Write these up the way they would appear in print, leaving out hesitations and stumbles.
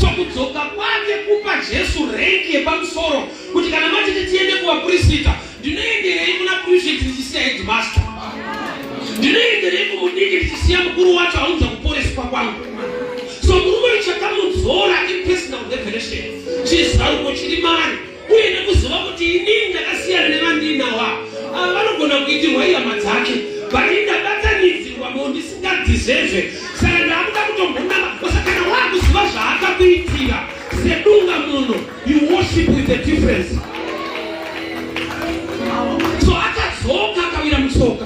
So kudzoka kwake kupa Jesu renki yepamusoro kuti kana mati tiende kuvaprofita, ndinoenderei kuna prefect ndichisiya headmaster, ndinoenderei kumudiki ndichisiya mukuru wacho aunza kuporeswa kwangu. So murume chakamudzora impersonal revelation, chizaruko chiri mari, uye nekuziva kuti inini ndakasiyana nevandinawa. Ava vanogona kuitirwa ihama dzake, vari ndabatanidzirwa mo ndisingadizezve. Saka ndakuda kutombonama, kana wakuziva zvaakakuitira sedunga muno, you worship with a difference. So akadzoka akawira mutsoka.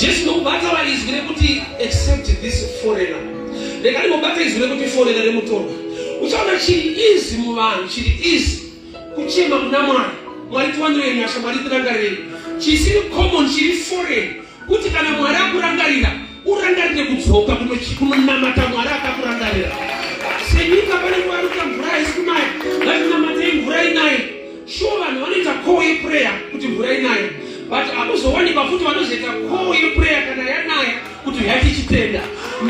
Jesu nokubata vaizwi rekuti accept this foreigner. Rekani mubata izwi rekuti foreigner remutorwa. Uchaona chiri easy muvanhu, chiri easy kuchema kuna Mwari. Mwari tiwandirei nyasha, Mwari tirangarirei. Chisiri common, chiri foreign, kuti kana Mwari akurangarira, urangarire kudzoka kunonamata Mwari akakurangarira. Senyika pane Mwari kuti mvura isikunaya, ngatinamatei mvura inaye. Sure vanhu vanoita call yeprayer kuti mvura inaye, but hakuzowanikwa futi vanozoita call yeprayer kana yanaya kuti yatichitenda.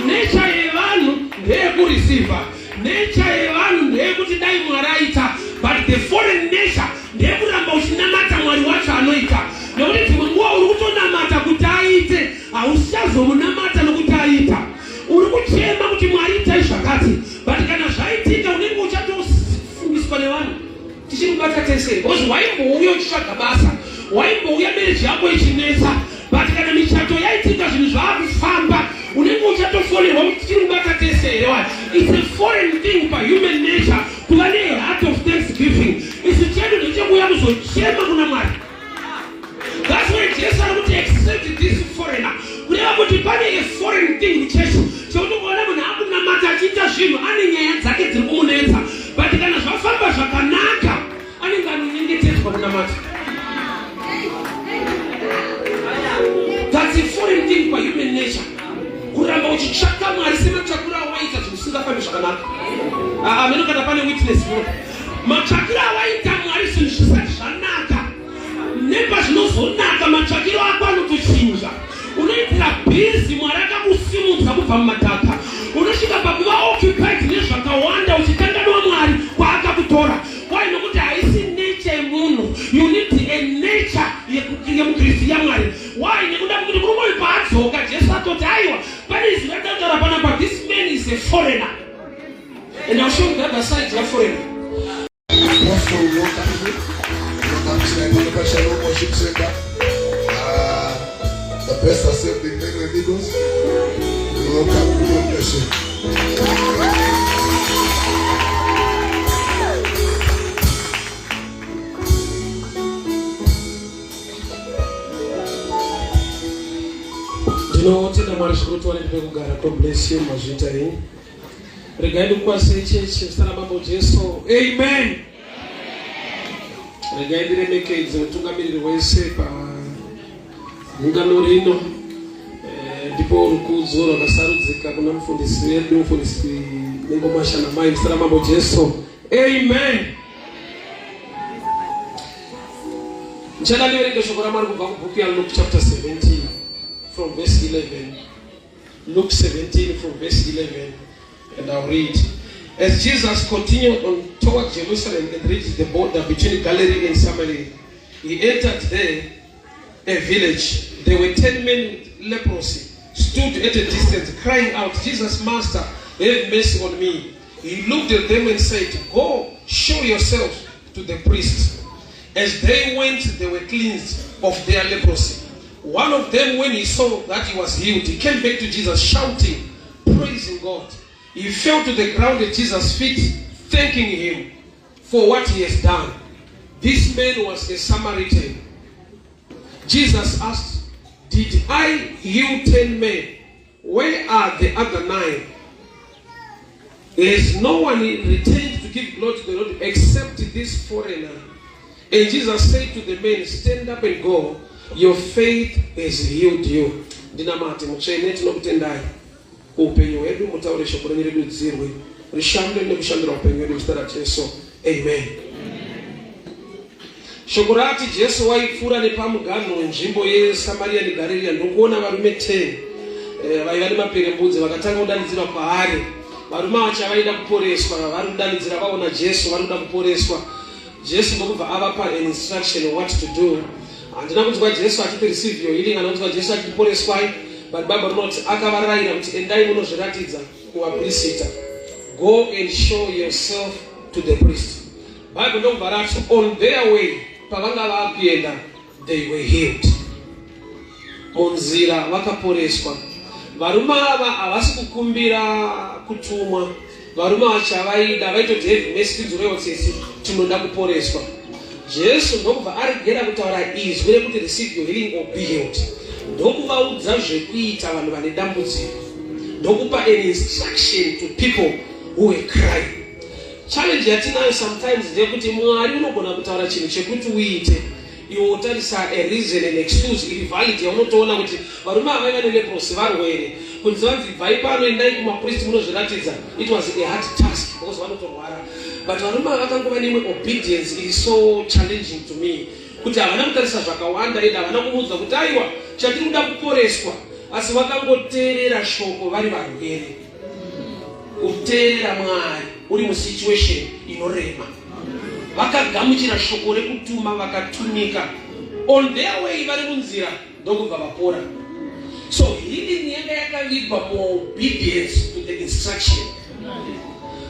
Nature yevanhu ndeyekureceiva, nature yevanhu ndeyekuti dai Mwari aita, but the foreign nature ndekuramba uchinamata Mwari wacho anoita. Nekuti dzimwe nguva uri kutonamata kuti aite, hauchazomunamata nokuti aita. Uri kuchema kuti Mwari itai zvakati, but kana zvaitika unenge uchatofungiswa nevanhu. Tichimubata tese, because waimbouya uchitsvaga basa, waimbouya mereji yako ichinetsa, but kana michato yaitika zvinhu zvaakufamba, unenge uchatofonerwa kuti tichimubata tese here. It's a foreign thing for human nature kuva neheart of thanksgiving. Isi chedu ndechekuuya kuzochema kuna Mwari. That's why Jesus ari kuti accept this foreigner. Kureva kuti pane a foreign thing muchechi chekuti kuona munhu akunamata achiita zvinhu ane nyaya dzake dziri kumunetsa, but kana zvafamba zvakanaka anenge anonyengetedzwa kunamata. That's a foreign thing for human nature. Kuramba uchitsvaka Mwari sematsvakura awaita zvinhu zvisingafambi zvakanaka. Ameno kana pane witness mo. Matsvakira awaita Mwari zvinhu zvisati zvanaka. Nepa zvinozonaka matsvakiro ako anotochinja. Unoitira busy Mwari akakusimudza kubva mumadhaka. Unosvika pakuva occupied nezvakawanda uchikanganwa Mwari kwaakakutora. Why? Nokuti haisi nature yemunhu. You need a nature yemukristu yaMwari. Why? Nekuda kuti murume uyu paadzoka Jesu atoti aiwa pane izwi rakataura panapa, this man is a foreigner. And I'll show you the other side of foreigner. The best assembly men and leaders. Welcome to your blessing. Ndinotenda Mwari zvikuru wane pekugara. God bless you mazvita enyu. Regai ndikwase chechi muzita ramambo Jesu. Amen. Regai ndiremekedze mutungamiriri wese paungano rino. Ndipo rukudzo rwakasarudzika kuna mufundisi wedu, mufundisi Nengoma Shanamai, muzita ramambo Jesu. Amen. Ndichada ndiverenge shoko raMwari kubva kubhuku yaLuke chapter 17 from verse 11. Luke 17 from verse 11. And I'll read. As Jesus continued on toward Jerusalem and reached the border between Galilee and Samaria, he entered there a village. There were 10 men with leprosy, stood at a distance, crying out, Jesus, Master, have mercy on me. He looked at them and said, Go, show yourselves to the priest. As they went, they were cleansed of their leprosy. One of them, when he saw that he was healed, he came back to Jesus, shouting, praising God. He fell to the ground at Jesus' feet, thanking him for what he has done. This man was a Samaritan. Jesus asked, Did I heal 10 men? Where are the other 9? There is no one retained to give glory to the Lord except this foreigner. And Jesus said to the man, Stand up and go. Your faith has healed you. Ndinamati mutsvene tinokutendai upenyu hwedu mutaure shoko renyu ridudzirwe rishambe nekushandira upenyu hwedu muzita raJesu. Amen. Shoko rati Jesu waipfuura nepamuganhu wenzvimbo yeSamaria neGarirea ndokuona varume 10 vaiva nemaperembudzi vakatanga kudanidzira kwaari varume vacha vaida kuporeswa, vari kudanidzira vaona Jesu, vari kuda kuporeswa. Jesu ndokubva avapa an instruction of what to do. Handina kunzwa Jesu achiti receive your healing, handina kunzwa Jesu achiti poreswai, but Bible rinoti akavarayira kuti endai munozviratidza kuvaprista. Go and show yourself to the priest. Bible ndokubva rati on their way, pavanga vakuenda, they were healed. Munzira vakaporeswa. Varume ava havasi kukumbira kutumwa. Varume vacha vaida vaitoti heavy message reotsesi tinoda kuporeswa. Jesu ndokubva arigera kutaura izwi rekuti receive your healing or be healed. Ndokuvaudza zvekuita vanhu vane dambudziko. Ndokupa an instruction to people who were crying. Challenge yatinayo sometimes ndeyekuti Mwari unogona kutaura chinhu chekuti uite, iwe utarisa a reason and excuse iri valid yaunotoona kuti varume ava vane leprosy varwere, kunzi vanzi bvai pano endai kumapriest munozviratidza. It was a hard task because vanotorwara, but varume ava vakangova neimwe obedience iri so challenging to me kuti havana kutarisa zvakawanda enda havana kumuudza kuti aiwa chatiri kuda kuporeswa, asi vakangoteerera shoko vari varwere. Kuteerera Mwari uri musituation inorema, vakagamuchira shoko rekutuma vakatumika. On their way vari munzira ndokubva vapora. So healing yanga yakavigwa muobedience to the instruction.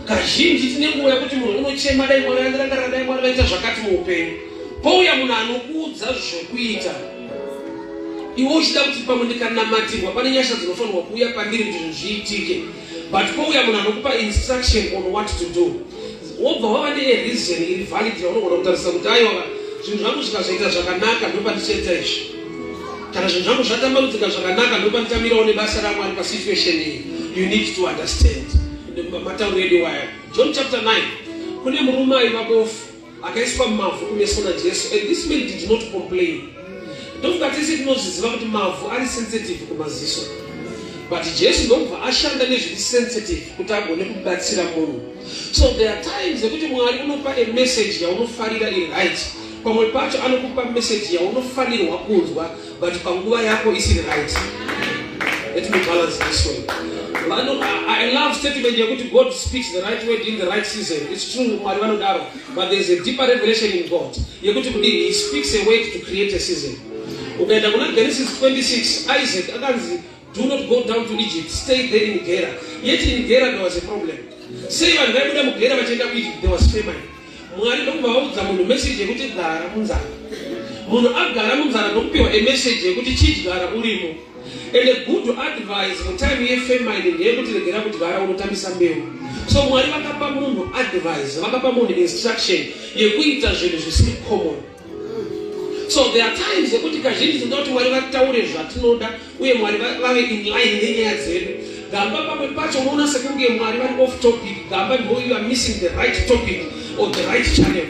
Kazhinji tine nguva yekuti munhu unochema dai Mwari andirangarira, dai Mwari vaita zvakati muupenyu. Pouya munhu anokuudza zvekuita, iwe uchida kuti pamwe ndikanamatirwa pane nyasha dzinofanirwa kuuya pandiri kuti zvinhu zviitike. But pouya munhu anokupa instruction on what to do, wobva wava nereason iri valid yaunogona kutarisa kuti aiwa zvinhu zvangu zvikazvaita zvakanaka ndopandichaita izvi, kana zvinhu zvangu zvatambanudzika zvakanaka ndopanditamirawo nebasa raMwari pasituation iyi. You need to understand matauro edu waya. John chapter 9, kune murume aiva bofu akaiswa mumavhu kumeso naJesu, and this man did not complain. Ndofuka tese tinozviziva kuti mavhu ari sensitive kumaziso, but Jesu ndobva ashanda nezviri sensitive kuti agone kubatsira munhu. So there are times ekuti Mwari unopa a message yaunofarira iri right, pamwe pacho anokupa message yaunofanirwa kunzwa but panguva yako isiri right. Let me balance this way. I love statement yekuti God speaks the right word in the right season. It's true, Mwari vanodaro, but there's a deeper revelation in God yekuti kudini he speaks a word to create a season. Ukaenda kuna Genesis 26, Isaac akanzi do not go down to Egypt, stay there in Gerar. Yet in Gerar there was a problem. Say vanhu vaibuda muGerar vachienda kuEgypt, there was famine. Mwari ndokubva vaudza munhu message yekuti gara munzara. Munhu agara munzara ndokupiwa a message yekuti chidyara urimo. And a good advice mutime yefamine ndeyekuti regera kudyara unotambisa mbeu. So Mwari vakapa munhu advice, vakapa munhu instruction yekuita zvinhu zvisiri common. So there are times yekuti kazhinji tinoda kuti Mwari vataure zvatinoda uye Mwari vave in line nenyaya dzedu. Gamba pamwe pacho unoona sekunge Mwari vari off topic, gamba ndipo you are missing the right topic or the right channel.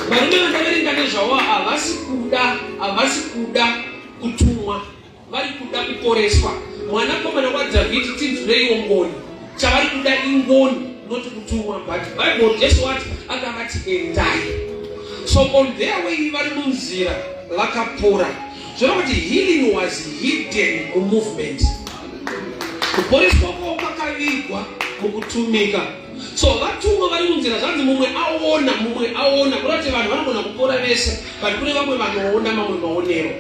Varume vandaverenga nezvavo havasi kuda kutumwa, vari kuda kuporeswa. Mwanakomana waDhavhidhi tinzwirei ngoni, chavari kuda ingoni not kutumwa. But Bible Jesu wati akavati endai. So on their way vari munzira vakapora. Zvino kuti healing was hidden movement. Kuporeswa kwavo kwakavigwa mukutumika. So vatumwa vari munzira zvanzi mumwe aona kurati vanhu vanogona kupora vese, but kune vamwe vanoona mamwe maonero.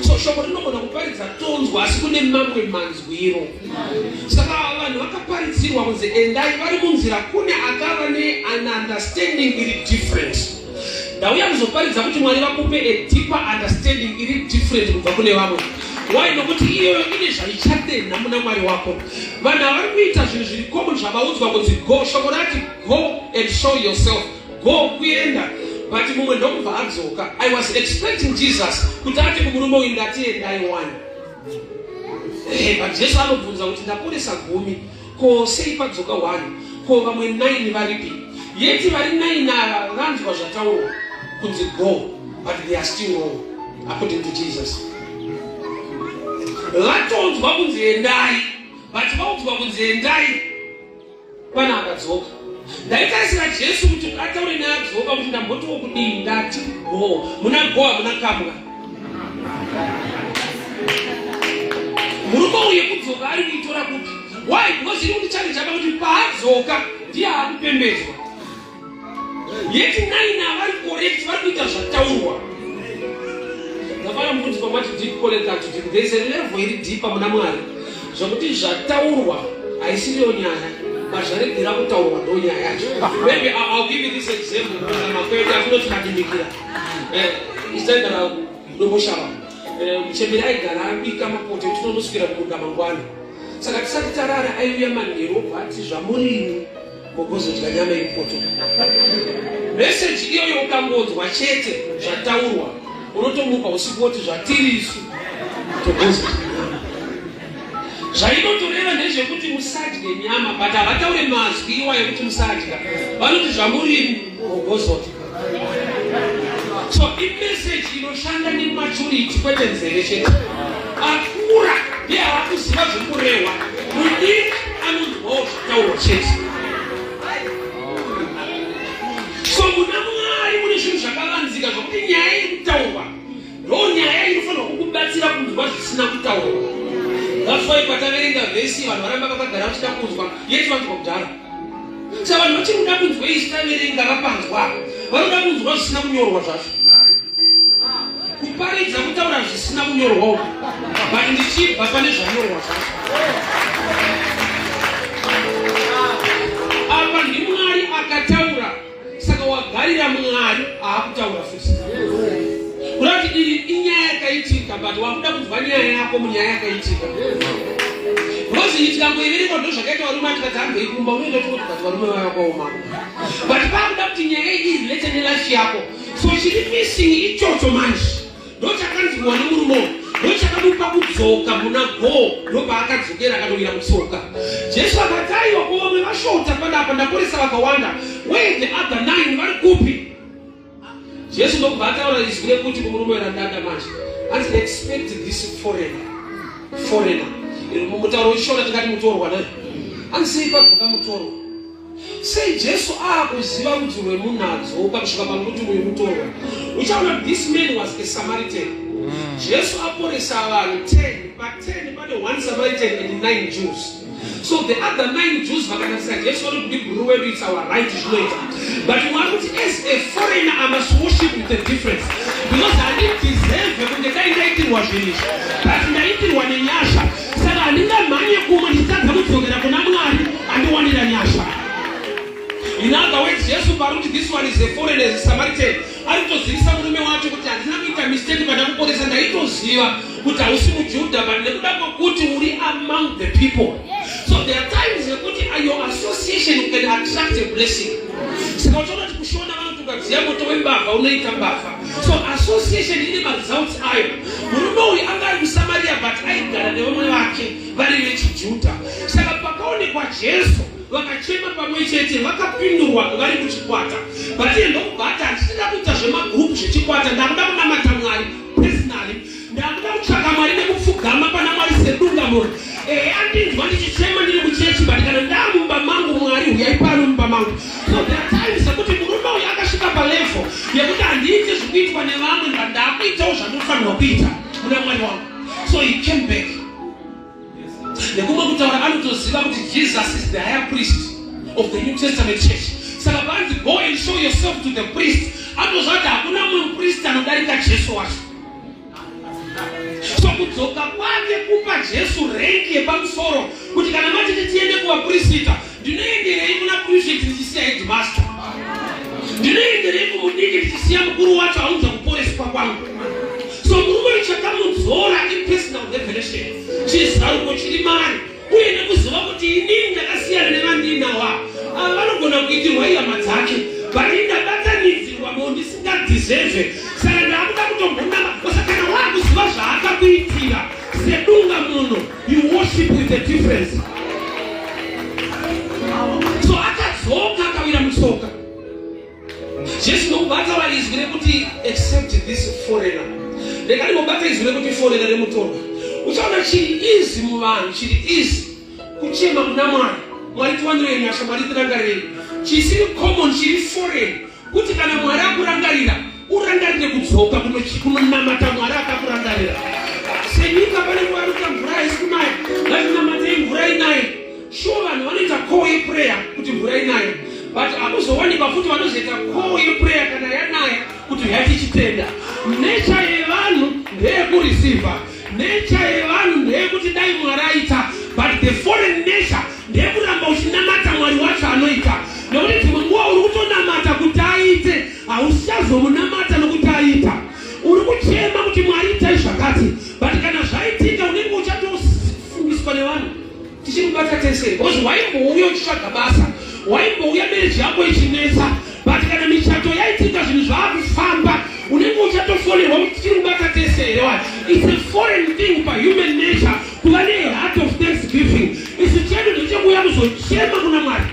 So shoko rinogona kuparidza tonzwa asi kune mamwe manzwiro. Saka vanhu vakaparidzirwa kunzi endai vari munzira, kune akava an understanding iri different. Ndauya kuzoparidza kuti Mwari vakupe a deeper understanding iri different kubva kune vamwe. Why? Nokuti iyoyo ine zvaichatenha muna Mwari wako. Vanhu vari kuita zvinhu zviri common zvavaudzwa kunzi go, shoko rati go and show yourself, go kuenda. But mumwe ndokubva adzoka. I was expecting Jesus kuti ati kumurume uyu ndati endai 1. But Jesu anobvunza kuti ndaporesa 10, ko sei padzoka 1, ko vamwe 9 varipi? Yeti vari 9 ava vanzwa zvataurwa kunzi go, but they are still wrong according to Jesus. Vatonzwa kunzi endai, but vaudzwa kunzi endai pana akadzoka. Ndaitarisira Jesu kuti ataure neadzoka kuti ndambotiwo kudii, ndati go. Muna go hamuna kamwa. Murume uye kudzoka ari kuitora kuti Why? Because you don't challenge about the paths oka dia akupembezwa. Yeti nani na vari correct vari kuita zvataurwa. Ndafana mudzi pamati deep collect that there is a level very deep muna Mwari. Zvakuti zvataurwa haisiriyo nyaya. Mazvaregera kutaurwa ndo nyaya yacho. Maybe I'll give you this example because makwete akunoti madimikira. Isaidara ndomoshava. Mchemberi aigara ambika mapoto tinonoswira kumunda mangwana. Saka tisati tarara aiuya manheru bvati zvamurimi mugozodya nyama yepoto. Message iyoyo ukangodzwa chete zvataurwa unotomupa usiku woti zvatirisu togozodya. Zvainotoreva ndezvekuti musadye nyama but havataure mazwi iwayo kuti musadya. Vanoti zvamurimi mugozodya. So imessage inoshanda nematurity kwete nzeve chete. Akura ndiye avakuziva zvekurehwa. Mudiki anonzwawo zvataurwa chete. So muna Mwari mune zvinhu zvakavanzika zvokuti nyaya iri kutaurwa ndo nyaya inofanirwa kukubatsira kunzwa zvisina kutaurwa. That's why pataverenga vhesi vanhu varamba vakagara vachida kunzwa yeti vanzwa kudhara. Saka vanhu vachinoda kunzwa izvi taverenga vapanzwa vanoda kunzwa zvisina kunyorwa zvacho. Kuparidza kutaura zvisina kunyorwa but ndichibva pane zvanyorwa zvacho. Apa ndi Mwari akataura saka wagarira Mwari haakutaura futi. Kurati iri inyaya yakaitika but wakuda kunzwa nyaya yako munyaya yakaitika. Rozi tikangoiverenga ndo zvakaita varume tikati hambe ikumba unoenda kuti varume vakaoma. But pakuda kuti nyaya iyi related nelife yako. So chiri missing ichocho manje. Ndo chakanzwa nemurume. Ndo chakamupa kudzoka muna go. Ndo paakadzokera akatowira mutsoka. Jesu akati aiwa ko vamwe vashota panapa ndaporesa vakawanda. Where the other 9 vari kupi? Jesu ndokubva ataura izwi rekuti kumurume radada manje. Anzi expect this foreigner. Mutauro wechishona tingati mutorwa naye. Anzi padzoka mutorwa. Sei Jesu akuziva kuti wemunadzoka kusvika pakuti uyu mutorwa. Uchaona this man was a Samaritan. Jesu aporesa vanhu 10, but 10 pane 1 Samaritan and 9 Jews. So the other 9 Jews vakanasira Jesu vanoti guru wedu it's our right zvinoita. But Mwari kuti as a foreigner I must worship with a difference. Because I didn't deserve kunge dai ndaitirwa zvinhu. But ndaitirwa nenyasha. Saka handingamhanye kumwe nditadza kudzokera kuna Mwari andiwanira nyasha. In other words, Jesu paruti this one is a foreigner, is a Samaritan. Aritozivisa murume wacho kuti handina kuita mistake pandakuporesa ndaitoziva kuti hausi muJudha but nekuda kwokuti uri among the people. So there are times where your association can attract a blessing. Saka uchaona kuti kushona vanoti ukadziya moto wembavha unoita mbavha. So association ine maresults ayo. Murume uyu anga ari muSamaria but aigara nevamwe vake vari vechiJudha. Saka pakaonekwa Jesu vakachema pamwe chete vakapindurwa vari muchikwata. But iye ndokubva handisina kuita zvemagroup zvechikwata ndakuda kunamata Mwari personally. Ndakuda kutsvaka Mwari nekupfugama pana Mwari sedungamunhu. Andinzwa ndichichema ndiri kuchechi but kana ndamumba mangu Mwari uyai pano mumba mangu. So there are times kuti murume uyu akasvika palevel yekuti handiiti zvikuitwa nevamwe but ndakuitawo zvanofanirwa kuita muna Mwari wangu. So he came back. Nekumwe kutaura anotoziva kuti Jesus is the higher priest of the New Testament church. Saka vanzi go and show yourself to the priest. Atozva kuti hakuna mumwe priest anodarika Jesu wacho. So kudzoka kwake kupa Jesu rank yepamusoro kuti kana matiti tiende kuvapristita ndinoenderei kuna priest ndichisiya headmaster. Ndinoenderei kumudiki ndichisiya mukuru wacho aunza kuporeswa kwangu. So murume chakamudzora ipersonal revelation. Chizaruko chiri mari uye nekuziva kuti inini ndakasiyana nevandinawa. Ava vanogona kuitirwa ihama dzake but indabatanidzirwa mo ndisingadeserve. Saka ndakuda kutombonama kosa kana wakuziva zvaakakuitira sedunga munhu you worship with a difference. So akadzoka akawira mutsoka. Jesu ndokubva ataura izwi rekuti accept this foreigner. Ndakandibata izwi rekuti foreigner remutorwa. Uchaona chiri easy muvanhu, chiri easy kuchema kuna Mwari. Mwari tiwanire nyasha, Mwari tirangarire. Chisiri common, chiri foreign kuti kana Mwari akurangarira urangarire kudzoka kunonamata Mwari akakurangarira. Senyika pane Mwari kuti mvura haisi kunaya ngatinamate mvura inaye. sure vanhu vanoita call yeprayer kuti mvura inayo, but akuzowanikwa futi vanozoita call yeprayer kana yanaya kuti yatichitenda. Nature yevanhu ndeyekureceiva, nature yevanhu ndeyekuti dai Mwari aita, but the foreign nature ndeyekuramba uchinamata Mwari wacho anoita. Nekuti dzimwe nguva uri kutonamata kuti aite, hauchazomunamata nokuti aita. Uri kuchema kuti Mwari itai zvakati, but kana zvaitika unenge uchatofungiswa nevanhu. Tichimubata tese, because waimbouya uchitsvaga basa, waimbouya marriage yako ichinetsa, but kana michato yaitika zvinhu zvaakufamba, unenge uchatofonerwa kuti tichimubata tese here wani. It's a foreign thing by human nature kuva neheart of thanksgiving. Isu chedu ndechekuuya kuzochema kuna Mwari.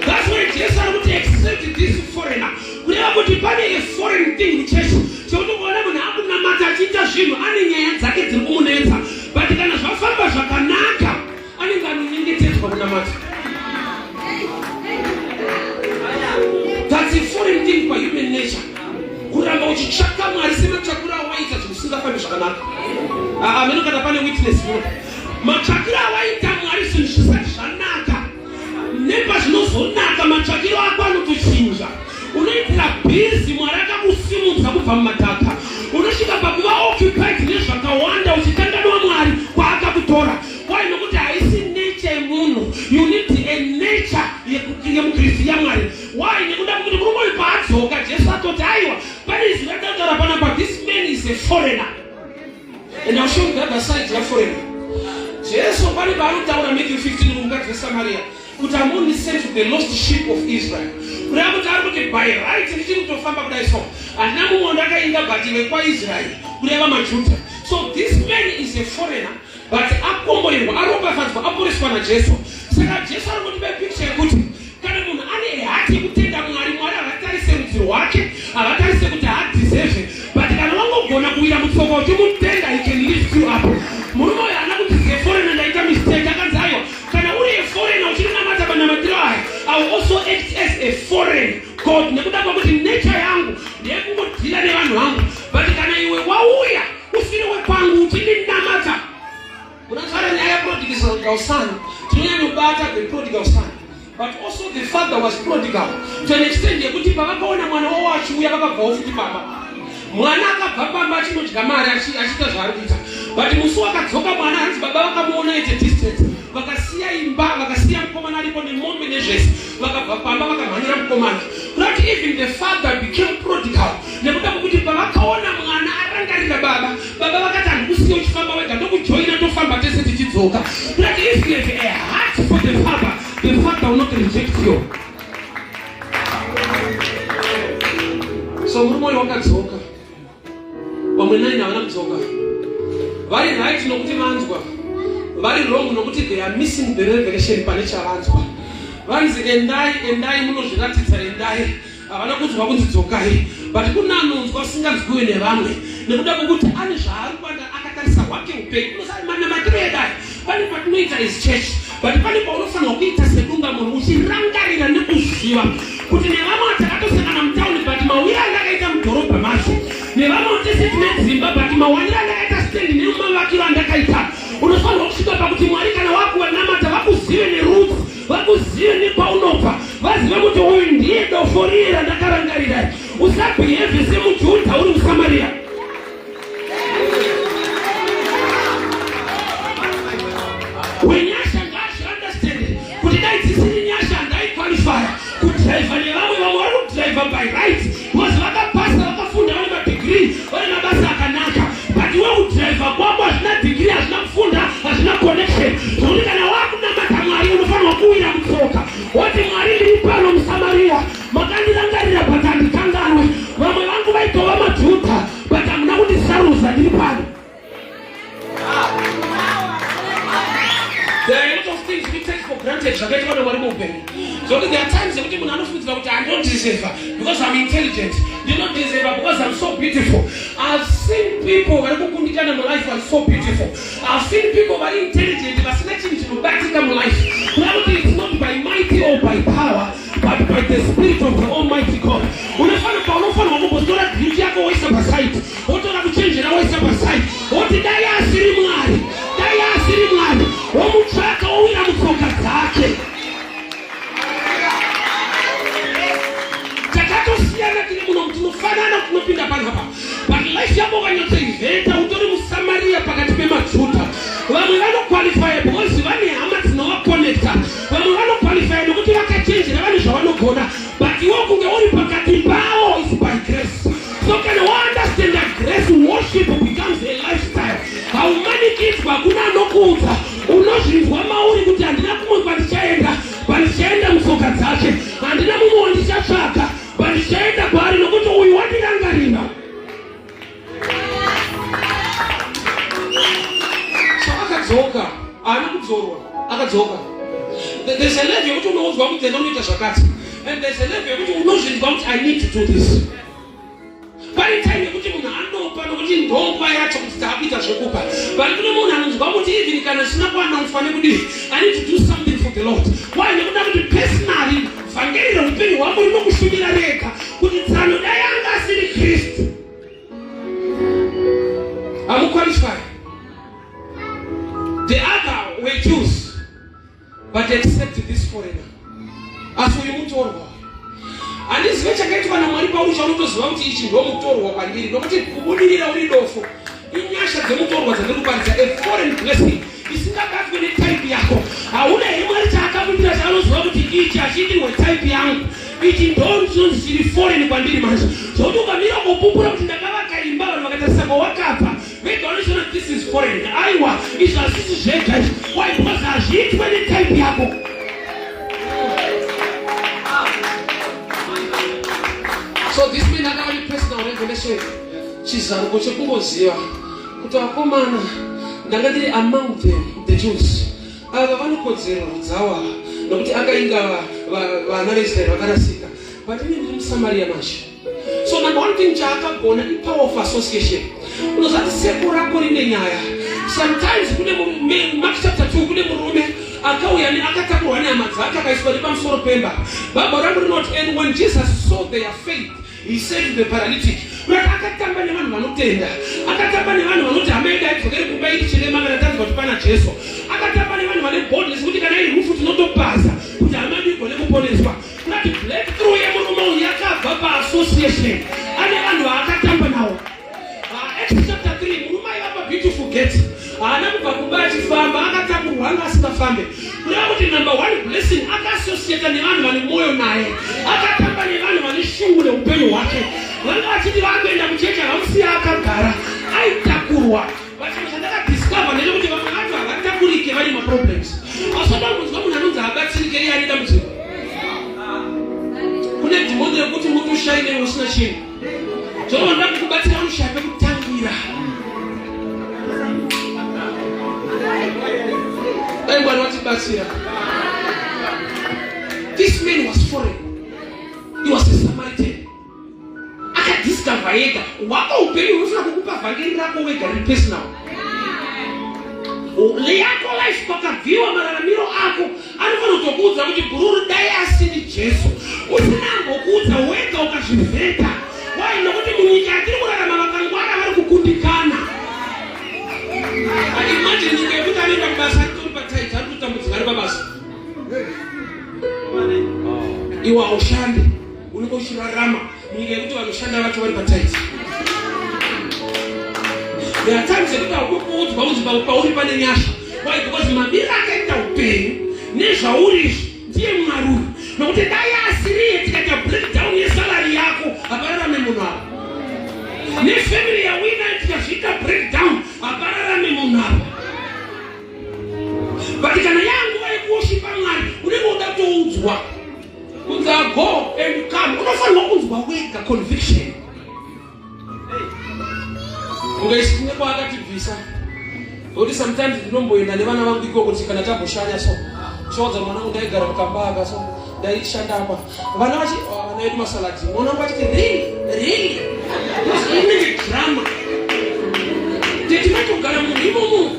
That's why Jesu ari kuti accept this foreigner. Kureva kuti pane a foreign thing muchechi chekuti kuona munhu akunamata achiita zvinhu ane nyaya dzake dziri kumunetsa, but kana zvafamba zvakanaka anenge anonyengetedzwa kunamata. That's a foreign thing by human nature. Kuramba uchitsvaka Mwari sematsvakiro awaita zvikusingafambi zvakanaka. Ameno kana pane witness no. Matsvakiro awaita Mwari zvinhu zvisati zvanaka. Nepa zvinozonaka matsvakiro ako anotochinja. Unoitira busy Mwari akakusimudza kubva mumadhaka. Unosvika pakuva occupied nezvakawanda uchikanganwa Mwari kwaakakutora. Why? Nokuti haisi nature yemunhu. You need a nature yemukristu yaMwari. Why? Nekuda kuti murumwe paadzoka Jesu atoti aiwa pane izvi rakataura panapa, this man is a foreigner. And I'll show you the other side ya foreigner. Jesu pane paanotaura Matthew 15 mumukadzi weSamaria kuti I'm only sent to the lost sheep of Israel. Kureva kuti ari kuti by right ndichiri kutofamba kudai so handina muondo akainga bhati vekwaIsraeri kureva maJudha. So this man is a foreigner, but akomborerwa, aropafadzwa, aporeswa naJesu. Saka Jesu ari kutipa picture yekuti kana munhu ane hati yekutenda Mwari, Mwari havatarise rudzi rwake, havatarise kuti hadeserve, but kana wangogona kuwira mutsoka uchimutenda, he can lift you up. Murume uyu haana kuti a foreigner ndaita mistake, akanzi aiwa kana uri a foreigner uchinamata panamatiro aya, I will also act as a foreign God. Nekuda kwakuti nature yangu ndeyekungodhila nevanhu vangu, but kana iwe wauya usiri wekwangu uchindinamata. Unatsvara nyaya prodigal son, tinonyanyobata the prodigal son, but also the father was prodigal to an extent yekuti pavakaona mwana wavo achiuya vakabvawo futi baba. Mwana akabva pamba achinodya mari achiita zvaari kuita, but musi wakadzoka mwana hanzi baba vakamuona at a distance, vakasiya imba, vakasiya mukomana aripo nemombe nezvese, vakabva pamba vakamhanyira mukomana. Kuti even the father became prodigal nekuda kwekuti pavakaona mwana arangarira baba, baba vakati handikusiya uchifamba wega, ndokujoina tofamba tese tichidzoka. Kuti if you have a heart for the father will not reject you. So murume uyu wakadzoka, vamwe nai havana kudzoka. Vari right nokuti vanzwa, vari wrong nokuti they are missing the revelation pane chavanzwa. Vanzi endai munozviratidza, endai, havana kunzwa kunzi dzokai, but kuna anonzwa usinganzwiwe nevamwe nekuda kwekuti ane zvaari kubata akatarisa hwake upenyu. Unosari manamatiro edai pane patinoita is church, but pane paunofanirwa kuita sedunga munhu uchirangarira nekuziva kuti nevamwe takatosangana mutauni but mawira andakaita mudhorobha macho, nevamwe tese tine dzimba but mawanira andakaita stendi nemumavakiro andakaita. Unofanirwa kusvika pakuti Mwari kana wakuwanamata vakuzive nerudzi, vakuzive nepaunobva, vazive kuti uyu ndiye dofo riye randakarangarira. Usabhihevhe semuJudha uri muSamaria. Wenyasha ngashi understand kuti dai dzisiri nyasha ndaiqualify kudriva nevamwe vari kudriva by right because vakapasa, vakafunda, vane madegree, vane mabasa akanaka, but iwe kudriva kwako hazvina degree, hazvina kufunda, hazvina connection. Zvokuti kana wakunamata Mwari unofanirwa kuwira mutsoka woti Mwari ndiri pano muSamaria, makandirangarira but handikanganwe. Vamwe vangu vaitova maJudha but hamuna kundisaruza ndiri pano. There are a lot of things we take for granted. So there are times that people are not I don't deserve because I'm intelligent. You don't deserve because I'm so beautiful. I've seen people who in life are so beautiful. I've seen people very intelligent, but snatching to back in life. It's not by mighty or by power, but by the Spirit of the Almighty God. When I found out was not beauty, I go away some aside. What do I change? I always have a side. What did I ask him? I asked him, vanotoivheta utori muSamaria pakati pemaJudha. Vamwe vanoqualify because vane hama dzinovakonekta. Vamwe vanoqualify nokuti vakachenjera vane zvavanogona. But iwo kunge uri pakati pavo is by grace. So can you understand that grace worship becomes a lifestyle? Haumanikidzwa hakuna anokuudza. Unozvinzwa mauri kuti handina kumwe pandichaenda mutsoka dzake. Handina mumwe wandichatsvaka pandichaenda kwaari nokuti uyu wandirangarira. So akadzoka, haana kudzorwa, akadzoka. There's a level yekuti unoudzwa kuti enda unoita zvakati. And there's a level yekuti unozvinzwa kuti I need to do this. Pane time yekuti munhu anopa nokuti ndomba yacho kuti takuita zvekupa. But kune munhu anonzwa kuti even kana sina kuwana ufane kudii, I need to do something for the Lord. Why? Nekuda kuti personally vhangeri upenyu hwako rinokushumira rega kuti tsano dai anga asiri Kristu. Hamuqualify. The other were Jews, but they accepted this foreigner. As uyu mutorwa. Handizive chakaitwa naMwari pauri chaunotoziva kuti ichi ndomutorwa kwandiri nokuti kubudirira uri dofo inyasha dzemutorwa dzandikuparidza a foreign blessing isingabatwe netype yako. Hauna Mwari chaakabudira chaanoziva kuti ichi hachiitirwe type yangu, ichi ndonzonzi chiri foreign kwandiri manje. Zvokuti ukamira kupupura kuti ndakavaka imba vanhu vakatarisa kwawakabva vega vanoziva kuti this is foreign. Aiwa izvi hazvisi zvega izvi. Why? Because hazviitwe netype yako. So this means that I personal revelation. Chizaruko chekungoziva kuti vakomana ndakadiri among them the Jews. Ava vanokodzero dzawa nokuti akainga vana veIsraeri vakarasika. But ini ndiri muSamaria manje. So number one thing chaakagona power of association. Unozati seko rako rine nyaya. Sometimes kune Mark chapter 2 kune murume akauya akatakurwa nehama dzake akaiswa nepamusoro pemba. Baba rangu rinoti, and when Jesus saw their faith, he said to the paralytic, akatamba nevanhu vanotenda, akatamba nevanhu vanoti hama yedu haidzokere kumba iri chirema kana tanzwa kuti pana Jesu, akatamba nevanhu vane boldness kuti kana iri rufu tinotopaza kuti hama yedu igone kuponeswa. Kuti breakthrough yemurume uyu yakabva paassociation. Ane vanhu vaakatamba nawo. Acts chapter 3 murume aiva pabeautiful gate. Haana kubva kumba achifamba, akatakurwa anga asingafambe. Kureva kuti number one blessing akaassociata nevanhu vane mwoyo naye. Akatamba nevanhu vane shungu neupenyu hwake. Vanga vachiti vakuenda muchechi havamusiya akagara, aitakurwa. Vachinhu chandakadiscover ndechekuti vamwe vacho havatakurike vane maproblems. Asoda kunzwa munhu anonzi habatsirike iye ane dambudziko. Kune dhimoni rekuti muti ushaine usina chinhu. Zvinoda kukubatsira unoshape kutangira. This man was foreign. He was a Samaritan. Akadiscover yega wako upenyu unofuna kukupa vhangeri rako wega riri personal. Leyako life pakabviwa mararamiro ako anofana kutokuudza kuti gururu dai asiri Jesu. Usinambokuudza wega ukazvivheta. Why? Nokuti munyika yatiri kurarama vakangwara vari kukundikana. And imagine nyika yekuti anoenda kubasa tori pataiti ari kutambudzika ari pabasa. Iwe haushandi, unenge uchirarama munyika yekuti vanoshanda vacho vari pataiti. There are times yekuti haukuudzwa kunzi pauri pane nyasha. Why? Because mabiro akaita upenyu nezvauri izvi ndiye Mwari. Nokuti dai asiriye tikaita breakdown yesalary yako hapararame munhu apa. Nefamily yawina tikazviita breakdown hapararame munhu apa. But kana yanguva yekuwoshipa Mwari unenge uda kutoudzwa kunzi go and come. Unofanirwa kunzwa wega conviction. Ungaisine kwaakatibvisa. Kuti sometimes ndinomboenda nevana vangu ikoko kuti kana taboshanya so chodza mwana wangu ndaigara mukamba aka so ndaishanda apa. Vana vedu masalati mwana wangu achiti really inenge drama. Tetinatogara munhu imomo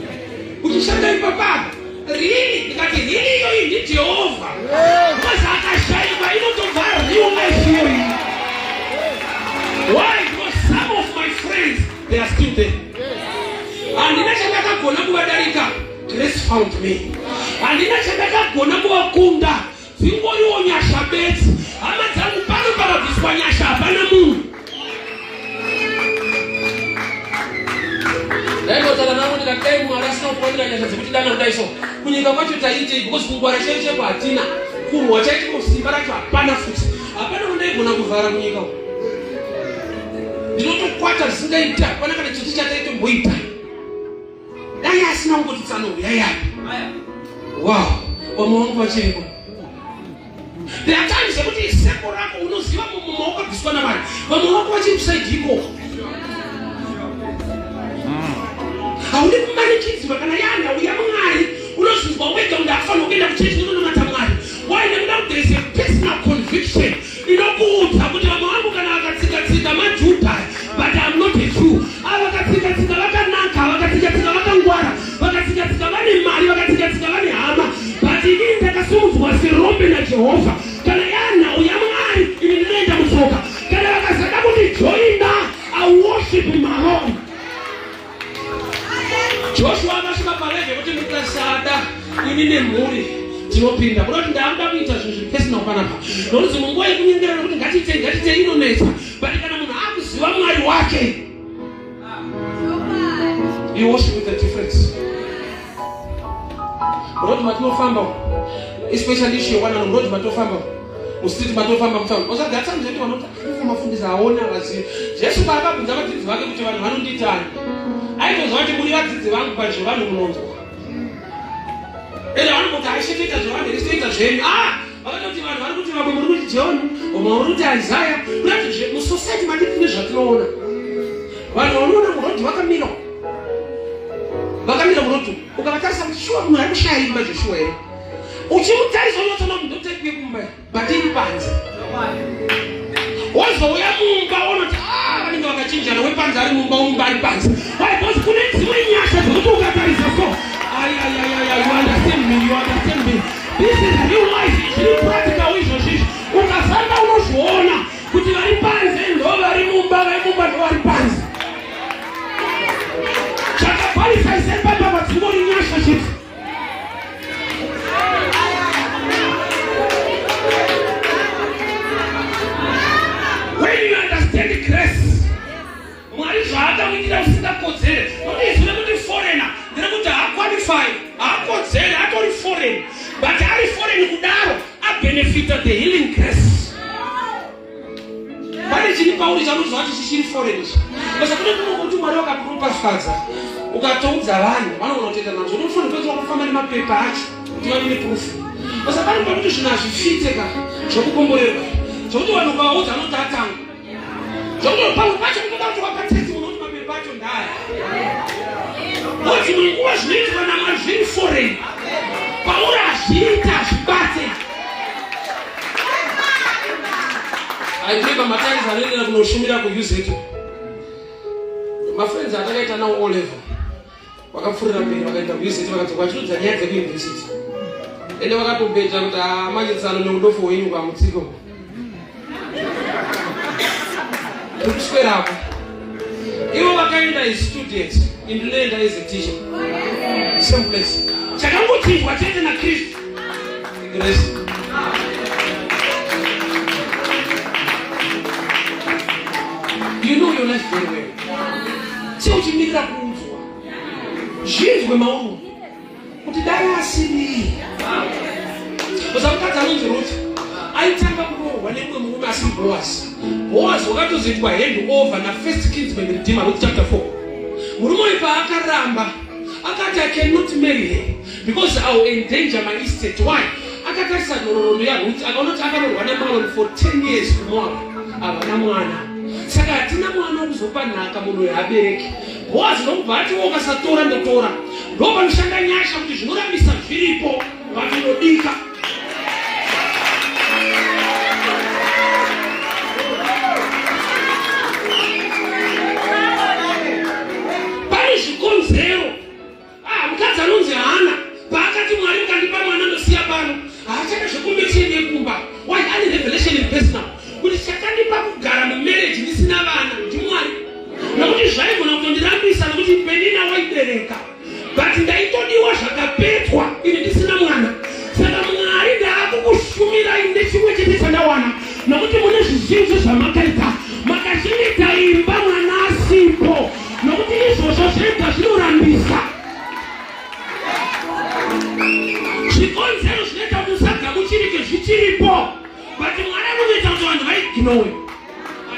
uchishanda ipapa really ndikati really iyoyi ndiJehovha. Because akashaiwa inotobva real life iyoyi. Why? Because some of my friends they are still there. Handina chandakagona kuvadarika, grace found me. Handina chandakagona kuvakunda, dzingoriwo nyasha bedzi. Hama dzangu pano pakabviswa nyasha hapana munhu. kufanira nyasha dzekuti dana kudaiso kunyika kwacho taite because kungwara chaiche kwatina kurwa chaite kusimba racho hapana futi hapana kundaigona kuvhara kunyika uko ndinotokwata zvisingaita hapana kana chiti chataitoimboita dai asina kungoti tsanouyayapi wow vamwe vangu vachiriko. There are times that you say, "Korako, unoziva mumaoko bviswa naMwari." Vamwe vako vachimusaidhi ikoko. Haudi kumanikidzwa kana yana uya Mwari unozvizwa wega undafanira kuenda kuchechi unonamata Mwari. Why? Nekuda there is a personal conviction inokuudza kuti vamwe vangu kana vakatsika maJudha, but I'm not a Jew. Ava vakatsika vakanaka, vakatsika vakangwara, vakatsika vane mari, vakatsika vane hama, but inini ndakasimudzwa serombe naJehovha. Kana yana uya Mwari ini ndinoenda mutsoka. Kana vakazada kuti joina I worship my Lord. Joshua akasvika parege kuti ndikasada ini nemhuri tinopinda kuti ndamba kuita zvinhu zviri personal panapa nokuti munguva yekunyengerera kuti ngatiitei inonetsa but kana munhu akuziva Mwari wake you worship with a difference. Roti matinofamba especially issue yewanano roti matofamba musiti matofamba mutauni usagatsa muzeti vanoti mafundisa aona vaziva Jesu paakabvunza vadzidzi vake kuti vanhu vanonditani aitozva kuti muri vadzidzi vangu pazvo vanhu munonzwa ende vanhu kuti aishitoita zvavanhu eristoita zvenyu vakatoti vanhu vari kuti vamwe muri kuti John vamwe muri kuti Isaiah kuti musociety matipine zvatinoona vanhu vanoona murodhi vakamira murodhi ukavatarisa kuti shuwa munhu ari kushaimba Joshua here uchimutarisa unotsona munhu ndotekwe kumba batiri panze wazouya mumba unoti vanenge vakachinjana wepanze ari mumba umba ari panze because kune dzimwe nyasha dzokuti ukatarisa so you understand me this is real life zviri practical izvozvizvi ukazanga unozviona kuti vari panze ndo vari mumba ndo vari panze chakabharisa isepapa dzimwe nyasha chiti when you understand grace Mwari zvaakamuitira usingakodzere kuti izvine kuti foreigner ndinokuti haaqualify haakodzere atori foreign but ari foreign kudaro abenefita the healing grace pane chiri pauri chanozva kuti chichiri foreign basa kune kuti Mwari wakakuropafadza ukatoudza vanhu vanoona kutoita nazvo unofanira kuti wakafamba nemapepa acho kuti vave neproof basa pane kuti zvinhu hazvifite zvokukomborerwa zvokuti vanhu ukavaudza anoti atanga zvokuti pamwe pacho unoda kuti wakatesi unoti mapepa acho ndaya kuti munguva zvinoitwa naMwari zviri foreign pauri hazviita hazvibate aibeba mataris anoendera kunoshumira kuuzeto mafriends atakaita nawo olevel vakapfurira mberi vakaenda kuuzeto vakadzoka vachiudza nyaya dzekuuniversity ende vakatobeta kuti manyetsano neudofo hwenyu kwamutsiko kuswerapo ivo vakaenda as student indinoenda as a teacher same place chakangochinjwa chete naKristu grace. You know your life very well seuchimirira kuudzwa zvinzwe mauru kuti dai asiri usakutadza anonzi Ruth aitanga kurohwa nemwe murume asiri Boaz wakatozoitwa hand over na First Kings Redeemer Ruth chapter 4 murume uyu paakaramba akati I cannot marry her because I will endanger my estate. Why? Akatarisa nhoroondo yaRuth akaona kuti akarorwa naMwari for 10 years kuMoab havana mwana saka hatina mwana wekuzopa nhaka munhu yaabereki Boaz ndokubva ati ukasatora ndotora ndo panoshanda nyasha kuti zvinorambisa zviripo vatinodika pane zvikonzero mukadzi anonzi Hana paakati Mwari ukandipa mwana ndosiya pano haachada zvekumbecheni yekumba why ane revelation in personal kuti chakandipa kugara mumarriage ndisina vana ndiMwari nokuti zvaigona kutondirambisa nokuti penina waibereka but ndaitodiwa zvakapetwa ini ndisina mwana saka Mwari ndaakukushumirai nechimwe chete chandawana nokuti mune zvizhinji zvamakaita makazviita imba mwana asipo nokuti izvozvo zvega zvinorambisa zvikonzero zvinoita kuti usagamuchirike zvichiripo, but mwana unoita kuti vanhu vaiginowe.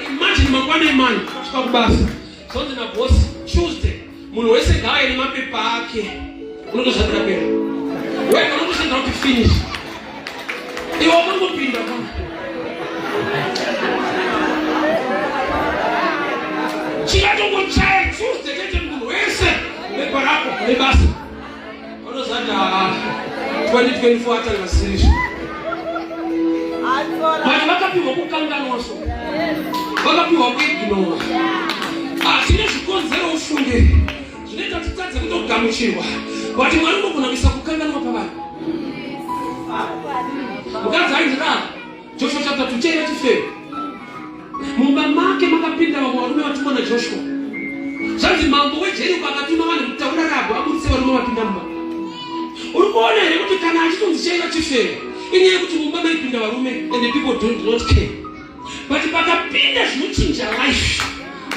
Imagine mangwana emani kusvika kubasa zonzi nabosi Tuesday munhu wese ngauye nemapepa ake, unotozvatira pera wega unotosenda kuti finish, iwe unongopinda pano chikatongochaya Tuesday chete munhu wese pepa rako nebasa unozvati 2024 atangasirisha. Vanhu vakapihwa kukanganwa so, vakapihwa kuignora. Zvine zvikonzero ufunge zvinoita kuti tadze kutogamuchirwa, but Mwari unogona kuisa kukanganwa pavanhu. Mukadzi ainzira Joshua chapter 2 chaira chifeve, mumba make makapinda vamwe varume vatumwa naJoshua. Zvanzi mambo weJeriko akatuma vanhu kutaura Rahabhu abudise varume vapinda mumba. Uri kuona here kuti kana achitonzi chaira chifeve inyaya yekuti mumba maipinda varume and the people do not care, but pakapinda zvinochinja life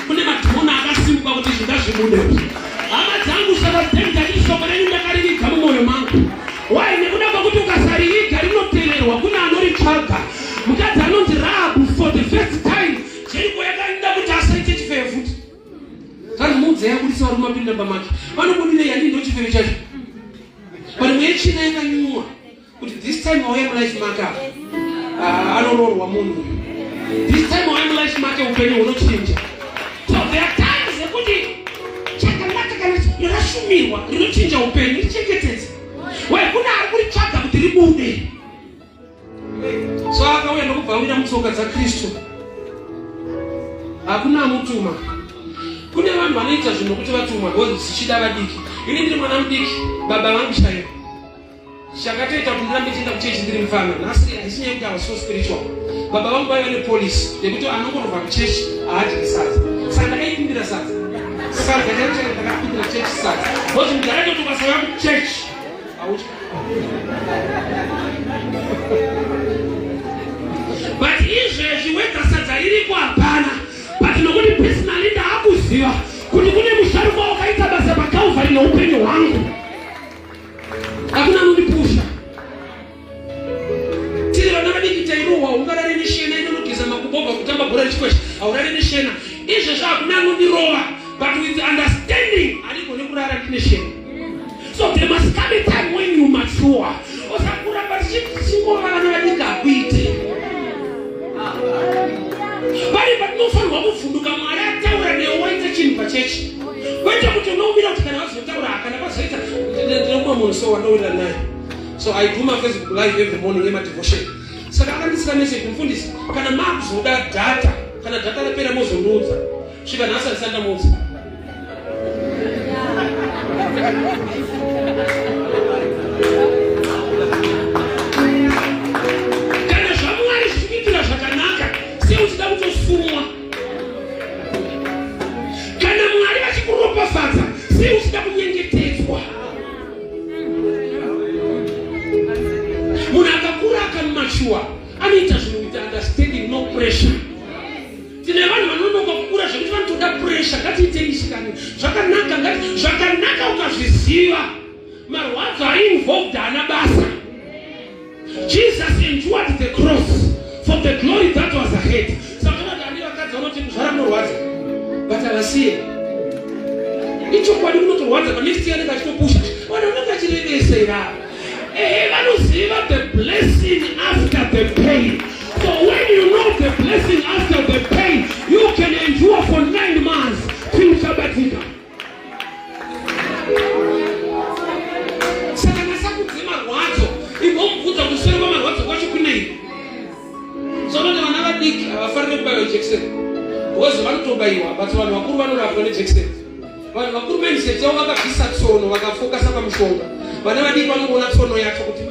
kune madhimoni akasimuka kuti zvingazvibude. Hama dzangu zvakapenda ishoko renyu ndakaririga mumwoyo mangu. Why? Nekuda kwekuti ukasaririga rinoteererwa kune anoritsvaga. Mukadzi anonzi Rahabhu for the first time Jeriko yakaenda kuti asaite chifeve futi. Kana mudzi yabudisa varume vapinda pamake vanobudire yani ndo chifeve chacho, but mwechina yakanyuwa kuti this time our life matter anororwa munhu, this time our life matter upenyu hunochinja. So there are times ekuti chakanaka kana rakashumirwa rinochinja upenyu richengetedze. Wai kuna ari kuritsvaga kuti ribude. So akauya ndokubvamira mutsoka dzaKristu, hakuna amutuma. Kune vanhu vanoita zvinhu kuti vatumwa zvichida vadiki. Ini ndiri mwana mudiki, baba vangu chaivo chakatoita kuti ndirambe tienda kuchechi ndiri mufana. Nhasi haisinyaya kuti I was so spiritual. Baba vangu vaiva nepolisi yekuti anongorobva kuchechi haadyi sadza, saka ndakaipindira sadza. Saka ndakapindira chechi sadza kuti ndaraita kuti ukasauya kuchechi hautya. But izvezvi wega sadza ririko hapana, but nokuti personally ndaakuziva kuti kune musharuka wakaita basa paKalvari neupenyu hwangu, hakuna anondipusha. Tiri vana vadiki tairohwa, ungarare neshena inonogeza makubobva kutamba bhora rechikwesha, haurare neshena. Izvezvi hakuna anondirova, but with understanding harigone kurara ndine shena. So there must come a time when you mature. Osakuramba chingova vana vadiki hakuite. Bari patinofanirwa kuvhunduka. Mwari ataura newe waita chinhu pachechi, waita kuti unoumira kuti kana vazotaura hakana vazoita ndinokumwe munhu so wandowira naye. So I do my Facebook live every morning yemadevotion. Saka akandisira message kumufundisi, kana makuzoda data, kana data rapera mozondiudza. Svika nhasi handisati ndamuudza. Kana zvaMwari zvichikuitira zvakanaka seuchida kutosumwa, kana Mwari vachikuropafadza seuchida kunyengetedzwa. Munhu akakura akamachua anoita zvinhu with understanding, no pressure. Tine vanhu vanonoka kukura zvekuti vanotoda pressure, ngatiitengishikane zvakanaka ukazviziva marwadzo ainvolved haana basa. Jesus endured the cross for the glory that was ahead. Saka vanhu vane vakadzi vanoti muzvara munorwadza but havasiye. Ichokwadi kunotorwadza but next year anenge achitopusha. Vanhu vanenge vachirevesa ivavo. Vanoziva the blessing after the pain. So when you know the blessing after the pain, you can endure for 9 months till Shabbatika. Saka nasakudze marwadzo, ibomubvunza kusoro kwamarwadzo kwacho kunei. Sonoti vana vadiki havafaniri kubaiwa jekiseni, because vanotobaiwa, but vanhu vakuru vanorapwa nejekiseni. Vanhu vakuru mindset yavo vakabvisa tsono vakafokasa pamushonga. Vana vadiki vanongoona tsono yacho kuti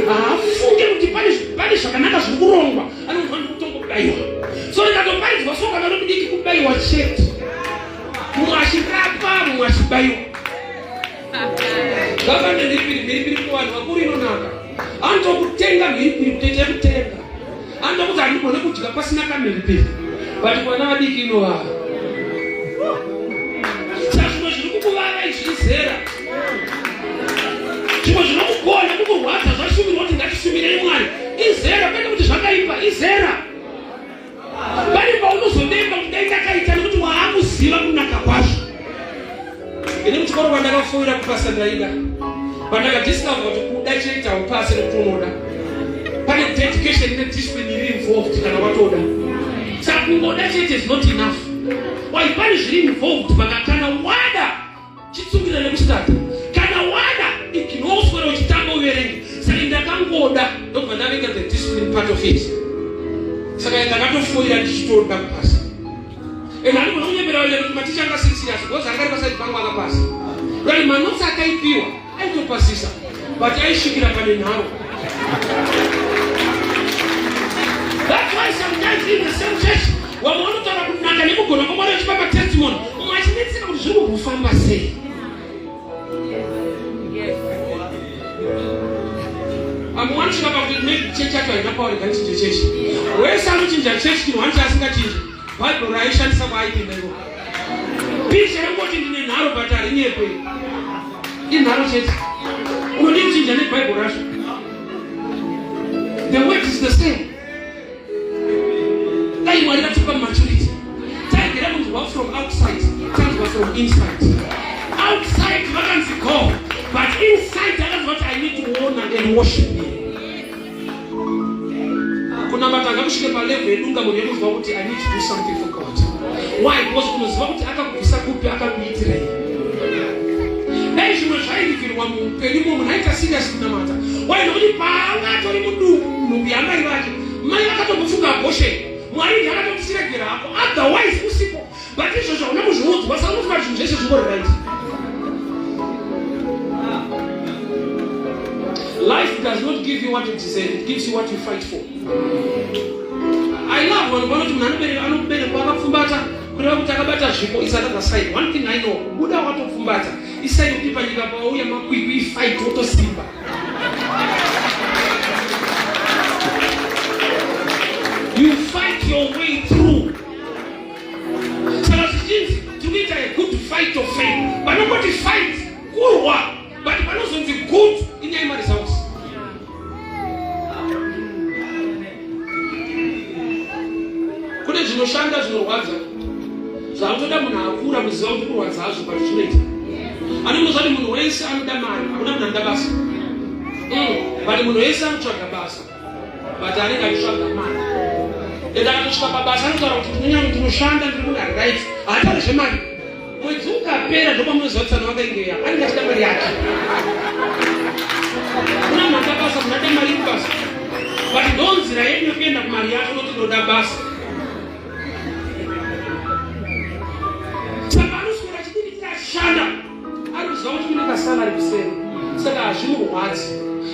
haafunge kuti pane zvakanaka zviri kurongwa, anofanira kutongobaiwa. So rikatobaidzwa soka vana mudiki kubaiwa chete, mumwe achirapa mumwe achibaiwa. Gavana mhiripiri kuvanhu vakuru inonaka, anotokutenga mhiripiri kutoita kutenga, anotokuti handigone kudya pasina kamhiripiri, but kuvana vadiki inovava. Saka zvimwe zviri kukuvava izvizera, zvimwe kupasa ndaida. Pandaka discover kuti kuda cheta upase nekutonoda. Pane dedication and discipline involved kana watoda. Saka kungoda chete is not enough. Why pane zviri involved kana wada chitsungirira nekusitata. Kana wada ikinoswera uchitanga uverenge. Saka ndakangoda ndobva ndavika the discipline part of it. Saka ndakatofuira ndichitoda kupasa. Ena ndiko kunyembera wale kuti maticha anga serious because angari pasai pangu akapasa. Rali manotsi akaipiwa aitopasisa but aishikira pane nharo. That's why sometimes in the same church wamona kuti kunaka nekugona kwamwana chipapa testimony mwachinetseka kuti zviri kufamba sei. Amwana chipapa kuti maybe church yacho haina power ikanichinja church. Wese anochinja church kino wanchi asingachinji Bible raishandisa kwaipindaiko. Pisha yangoti ndine nharo but harinyepe. Inharo chete. Unodi kuchinja neBible racho. The word is the same. Dai mwari katipa maturity. Taigera munhu from outside, tanzwa from inside. Outside vakanzi go, but inside that's what I need to honor and worship him. Kuna matanga kusvike palevel edunga munhu yekuzwa kuti I need to do something for God. Why? Because unoziva kuti akakubvisa kupi akakuitirei. Dai zvimwe zvairikirwa muupenyu munhu aita serious kunamata. Why? Nokuti paangatori mudumbu yamai vake, mai akatombofunga abortion. Mwari akatokusiregera hapo. Otherwise usipo. But izvozvo hauna kuzviudzwa saka unofunga zvinhu zvese zvingori right. Life does not give you what you deserve, it gives you what you fight for. I love when one of them anobereka akapfumbata kureva kuti akabata zvipo isaka side. One thing I know, kubuda watopfumbata isai kuti panyika pauya makwikwi fight wotosimba. You fight your way through. Saka zvichinzi tinoita a good fight of faith. Vanongoti fight kurwa, but vanozonzi good inyaya maresults. Kune zvinoshanda zvinorwadza zvakutoda munhu akura kuziva kuti kurwadza hazvo pazvinoita. Anomuziva kuti munhu wese anoda mari, hakuna munhu anoda basa. But munhu wese anotsvaga basa, but anenge achitsvaga mari. Ndakatosvika pabasa anotaura kuti kunyanya ndinoshanda ndiri munhu ari right, haatari zvemari. Mwedzi ukapera ndopamunoziva kuti tsana wakaingeya anenge achida mari yake. Kuna munhu anoda basa, munhu anoda mari kubasa. But ndonzira yedu yekuenda kumari yake unoti ndoda basa. Saka anoswera chidiki chashanda anoziva kuti kune kasalari kuseri. Saka hazvimurwadzi.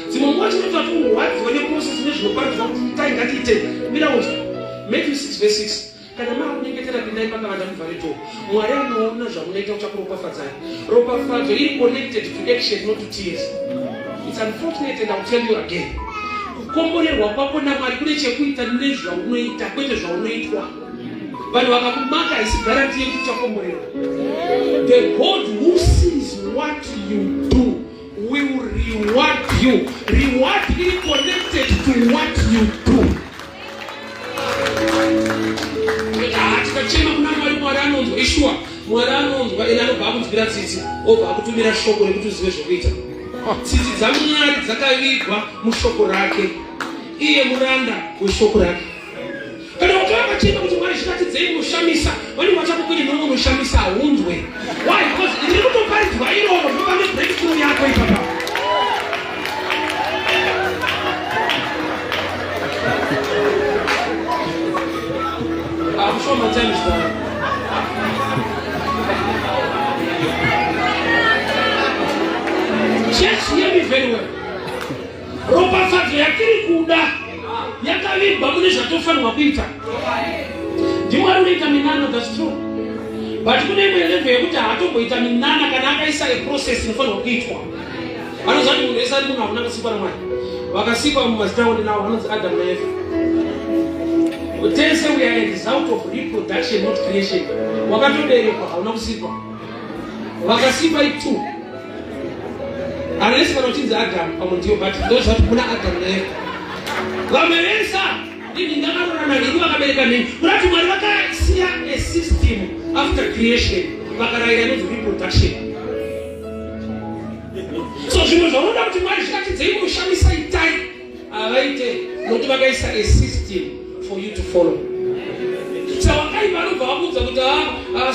Dzimwe nguva chinoita kuti urwadziwe neprocess nezvinoparidzwa kuti tai ngatiite. Mira kuti Matthew 6:6. Kana makunyengetera pindai pakavanda muvhareto. Mwari anoona zvamunoita kuchakuropafadzai. Ropafadzo iri connected to action, not to tears. It's unfortunate and I'll tell you again. Kukomborerwa kwako naMwari kune chekuita nezvaunoita kwete zvaunoitwa. Vanhu vakakumaka haisi guarantee yekuti uchakomborerwa. The God who sees what you do will reward you. Reward is connected to what you do. Tikachema kuna Mwari anonzwa Ishua. Mwari anonzwa ena anobva akudzira tsitsi obva akutumira shoko rekuti uzive zvokuita. Tsitsi dzaMwari dzakavigwa mushoko rake. Iye muranda weshoko rake. Kana kuti vakachema kuti Mwari zvikatidzei munoshamisa, vane vachakukwiri nomwe unoshamisa haunzwe. Why? Because ndiri kutoparidzwa iroro zvopane breakthrough yako ipapa. I'm sure my time is gone. Just hear me very well. Ropafadzo yakiri kuda yakavigwa mune zvatofanirwa kuita. Ndimwari unoita minano, that's true. But kune imwe level yekuti haatomboita minana kana akaisa a process inofanirwa kuitwa. Anoziva kuti munhu wese ari munhu hakuna akasikwa naMwari. Vakasikwa mumazita avo nawo vanonzi Adam naEva. Tese we are a result of reproduction, not creation. Wakatoberekwa hauna kusikwa. Vakasikwa itu. Unless vanochinzi Adam pamundiyo, but those that kuna Adam naEva. Vameresa ndini ndakarorana nini vakabereka nini. Kurati Mwari vakasiya a system after creation. Vakarayira nezve reproduction. zvimwe zvaunoda kuti Mwari zvikatidzei kushamisa itai avaite nokuti vakaisa a system for you to follow. Saka wakaipa vanobva vakudza kuti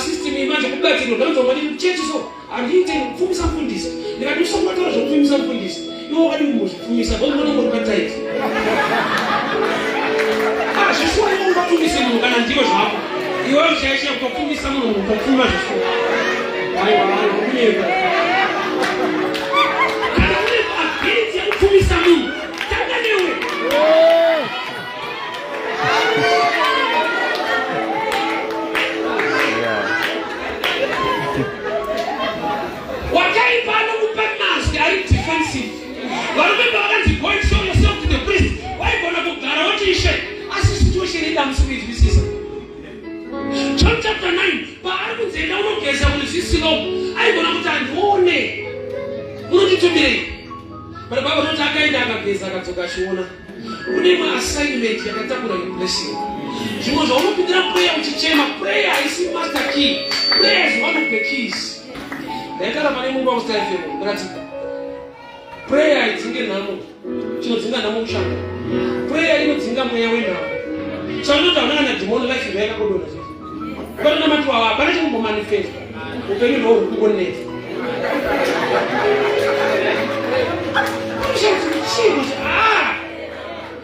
system imanje kubatirwa ndanzwa mwadi muchechi so andiite kupfumisa mufundisi ndikati usongataura zvekupfumisa mufundisi iwe wakadi kumbozvipfumisa vaunongori pataiti zvisuwa iwe ungapfumise munhu kana ndiwo zvako iwe uchaisha kutopfumisa munhu kutopfuma zvisuwa aiwa kana une ability yekupfumisa munhu tanga newe wakaipa anokupa mask ari defensive varumemba vakanzi go and show yourself to the priest waigona kugara woti asi situation idamusirizwisisa. John chapter 9 paari kunzenda unogeza kuti zvisino aigona kuti andione unonditumire but baba noti akaenda akageza akadzoka achiona kune maassignment yakatakura blessing. Zvimwe zvaunopindira prayer uchichema prayer haisi master key, prayer is one of the keys. Ndaikara pane mungu wakustaifemo ndakatika prayer haidzinge nhamo, chinodzinga nhamo kushanda. Prayer inodzinga mweya wenhamo. Chaunoti hauna kana demon life ino yakakodona zvese kana matu awa hapana chimbomanifesta upenyu ndo huri kungoneta.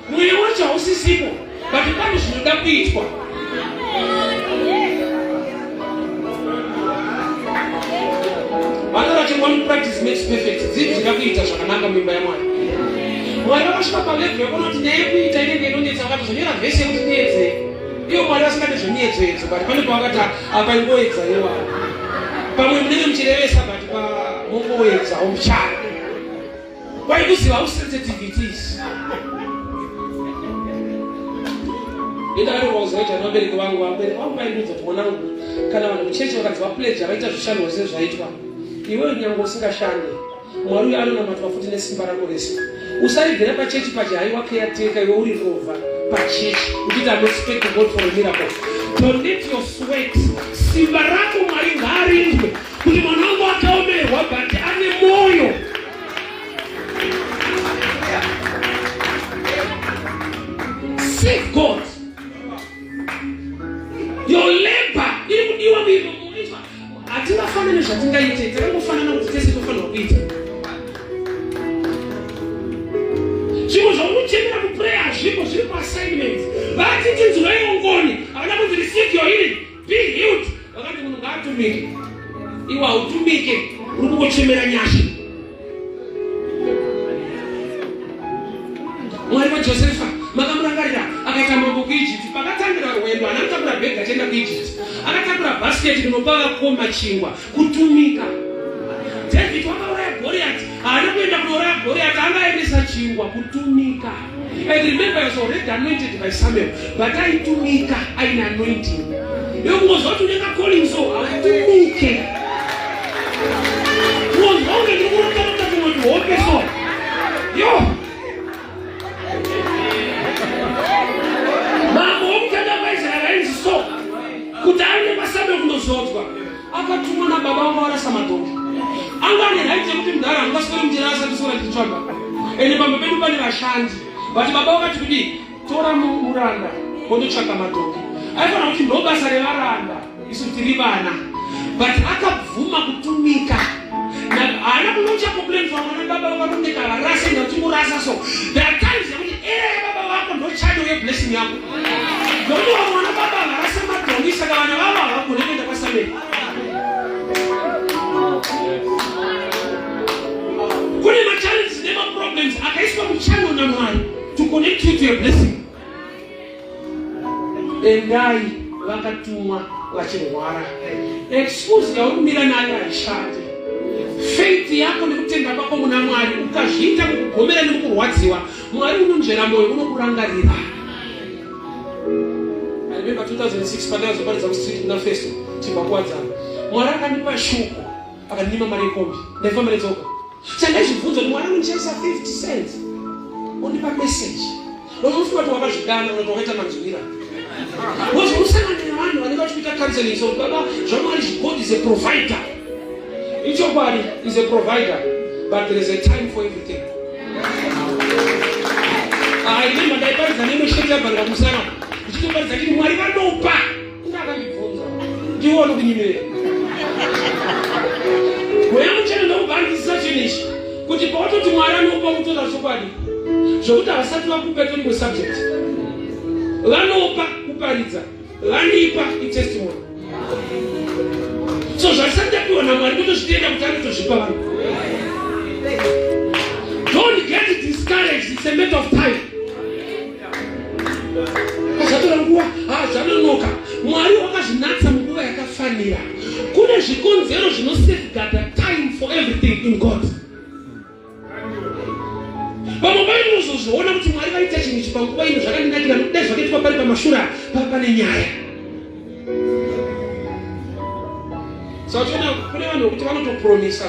Mweya wacho hausisipo but pane zvinoda kuitwa. Vanhu vachiti one practice makes perfect. Zvinhu zvinoda zvakanaka muimba yaMwari. Mwari vakasvika palevel yekuona kuti nyaya yekuita inenge inonetsa vakati zvonyora vhesi yekuti niedze. Iyo Mwari vasingati zvoniedzedzo but pane pavakati apa ingoedza iwavo. Pamwe munenge muchirevesa but pamungoedza omuchana. Kwaikuziva usensitivities. Ndakati wakuzoita nevabereki vangu vaindudza kuti mwanangu kana vanhu muchechi vakadziva pledge vaita zvishanu zvese zvaitwa iwe nyange usingashande Mwari anonamatwa futi nesimba rako rese. Usarigere pachechi pachihaiwa caretaker iwe uri rova pachechi uchiti I'm expecting God for a miracle. Donate your sweat. Simba rako Mwari ngaarindwe kuti mwanangu akaomerwa but ane moyo. Seek God. Your labor iri kudiwa muizwa hatingafanane zvatingaite tikangofanana kuti tese tofanira kuita. Zvimwe zvaunochemera kuprayer hazvipo zviri paassignment. Vatiti nzwai ngoni havana kuti receive your healing, be healed. Vakati munhu ngaatumike iwe hautumike uri kungochemera nyasha. Mwari waJosefa makamurangarira akaita mambo kuIjipti pakatangira rwendo anatakura bhegi achienda kuIjipti akatakura bhasiketi rinopa vakoma chingwa kutumika. David wakauraya Goliath haana kuenda kunouraya Goliath angaendesa chingwa kutumika. And remember he was already anointed by Samuel but aitumika aine anointing. Iwe kungozva kuti unenge calling so hautumike. Kungozva unge ndiri kuronga kumwe kuti hope so yo kuti aine masabe kundozodzwa akatumwa nababa vanga varasa madhongi anga ane right yekuti mudhara angasweri mujera asati sora tichitsvaga ende pamba pedu pane vashandi but baba vakati kudi tora muranda kondotsvaga madhongi aifanira kuti ndo basa revaranda isu tiri vana but akabvuma kutumika haana kunocha complain for mwana baba vakarondeka varasa enda kuchimurasa so there are times yekuti era yababa vako ndo child yeblessing yako nokuti vamwana baba varasa madhongi saka vana vavo havagone kuenda kwasameni. Kune machallenges nemaproblems akaiswa muchannel naMwari to connect you to your blessing. Endai vakatumwa vachirwara. Excuse yaumira nayo haishandi. Faith yako nekutenda kwako muna Mwari ukazviita mukugomera nemukurwadziwa Mwari unonzvera moyo unokurangarira. I remember 2006 pandakazoparidza kuStreet kuna Festo chibvakuwadzana. Mwari akandipa shuko akandima mari yekombi ndaifamba netsoka. Chandaizvibvunza kuti Mwari unochenesa 50 cents undipa message unofunga kuti wakazvidana unoti wakaita manzwira wozomusanganira vanhu vanenge vachikuita counseling so baba zvaMwari God is a provider. Ichokwadi is a provider but there is a time for everything. I remember that I was the name of Shekha Baramusana. You know, I didn't want to know back. Do you want to be me? When I'm telling you about this finish, could you go to tomorrow no go to the somebody? So that I start to better with subject. Lano back Kupariza. Lanipa is testimony. So I said that you are not going to stay up time to Shibaran. Don't get discouraged, it's a matter of time. Mwari wakazvinatsa munguva yakafanira. Kune zvikonzero zvinosafeguard time for everything in God. Vamwe vanozozviona kuti Mwari vaita chinhu ichi panguva ino zvakandinakira nokudai zvakaitwa pari pamashura pane nyaya. Saka tiona kune vanhu vokuti vanotopromisa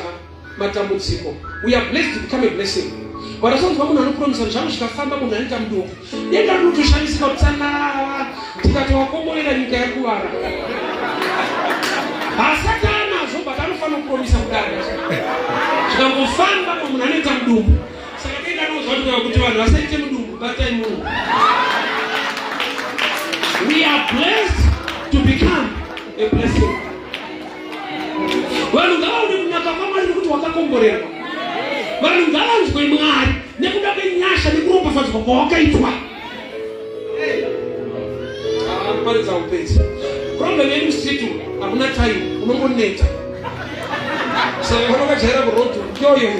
matambudziko. We are blessed to become a blessing. Wanasanzwa munhu anopromisa zvangu zvikafamba munhu anoita muduku. Yenda kutoshandisika kutsana tikati wakomborera nyika yakuvara. Asati anazvo but anofanira kupromisa kudaro. Zvikangofamba munhu anoita mudumbu. Saka tenda nozvakuti kuti vanhu vasaite mudumbu batai munhu. We are blessed to become a blessing. Vanhu ngavaone kunaka kwaMwari kuti wakakomborerwa. Vanhu ngavanzwe Mwari nekuda kwenyasha nekuropafadzwa kwawakaitwa. Paridza upedzi. Problem yedu situ hakuna time, unongoneta. Saka vanakajaira kuroto yoyo.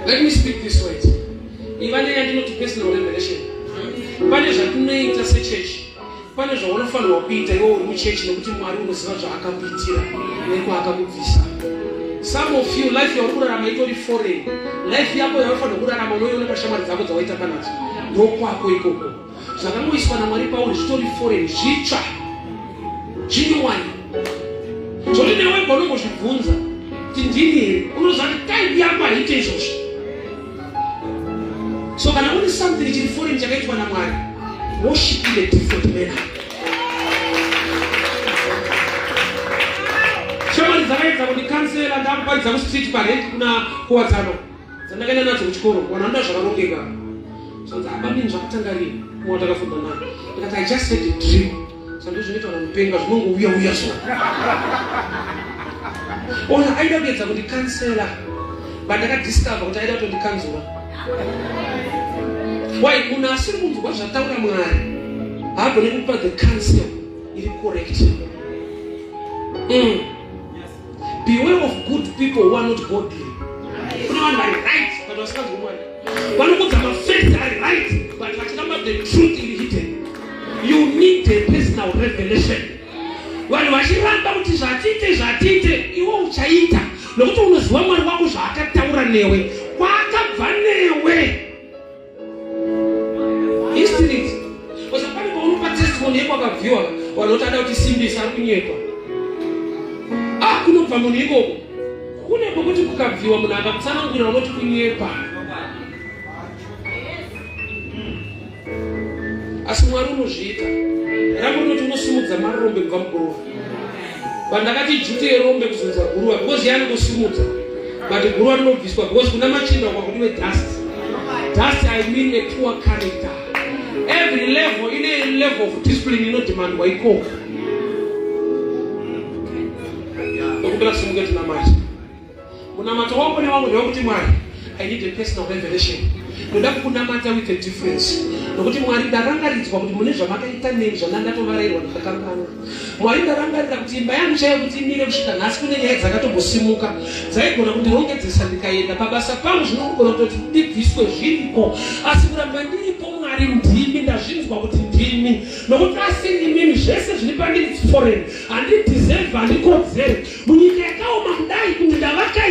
Let me speak this way. Even yandinoti personal revelation. Pane zvatinoita sechurch. Pane zvaunofanirwa kuita iwe uri muchechi nekuti Mwari unoziva zvaakakuitira nekwaakakubvisa. Some of you life yauri kurarama itori foreign. Life yako yauri kurarama unoiona pashamwari dzako dzawaita panadzo. Ndokwako ikoko. Zvakangoiswa naMwari pauri zvitori foreign, zvitsva. Genuine. Zvoti newe paunongozvibvunza kuti ndini here unoziva kuti time yako haite izvozvo. So kana uri something chiri foreign chakaitwa naMwari, worship in a different manner. Shamari dzakaita kuti kansela ndakuparidza kustreet parade kuna kuwadzano. Dzandakaenda nadzo kuchikoro, wananda zvakarongeka. Saka abamini zvakutangari mwana takafunda naye. Because I just had a dream. Saka zvinoita kuti mupenga zvinongouya so. Ona aida kuedza kuti kansela. Bandakadiscover kuti aida kuti kanzura. Why kuna asiri munhu wazvataura Mwari. Hapo nikupa the counsel iri correct. Beware of good people who are not godly. Kuna vanhu vari right but vasinganzwi Mwari. Vanokudza mafacts are right but vachiramba the truth iri hidden. You need a personal revelation. Vanhu vachiramba kuti zvatite iwe uchaita nokuti unoziva Mwari wako zvaakataura newe kwaakabva newe. History. Wasapani paunopa testimony yako akavhiwa wanotada kuti simbisa ari kunyepa. Kunobva munhu ikoko. Kune pokuti kukabviwa munhu akakutsanangurira unoti kunyepa. Asi Mwari unozviita. Rambo rinoti unosimudza marombe kubva muguruva. Vandakati jute rombe kuzunza guruva because yani kusimudza. But guruva rinobviswa because kuna machinda kwakudiwe dust. Dust I mean a poor character. Every level, in a level of discipline, you know, demand why go. I need a personal revelation. With a difference. Nokuti Mwari ndarangaridzwa kuti mune zvamakaita neni zvandatovareirwa ndakakanganwa. Mwari ndarangarira kuti imba yangu chaiyo kuti imire kusvika nhasi kune nyaya dzakatombosimuka dzaigona kundirongedzesa ndikaenda pabasa pangu zvinogona kutoti ndibviswe zviriko asi kuramba ndiripo Mwari ndimi ndazvinzwa kuti ndimi nokuti asini mimi zvese zviri pandiri foreign handideserve handikodzere munyika yakaoma kudai kuti ndavaka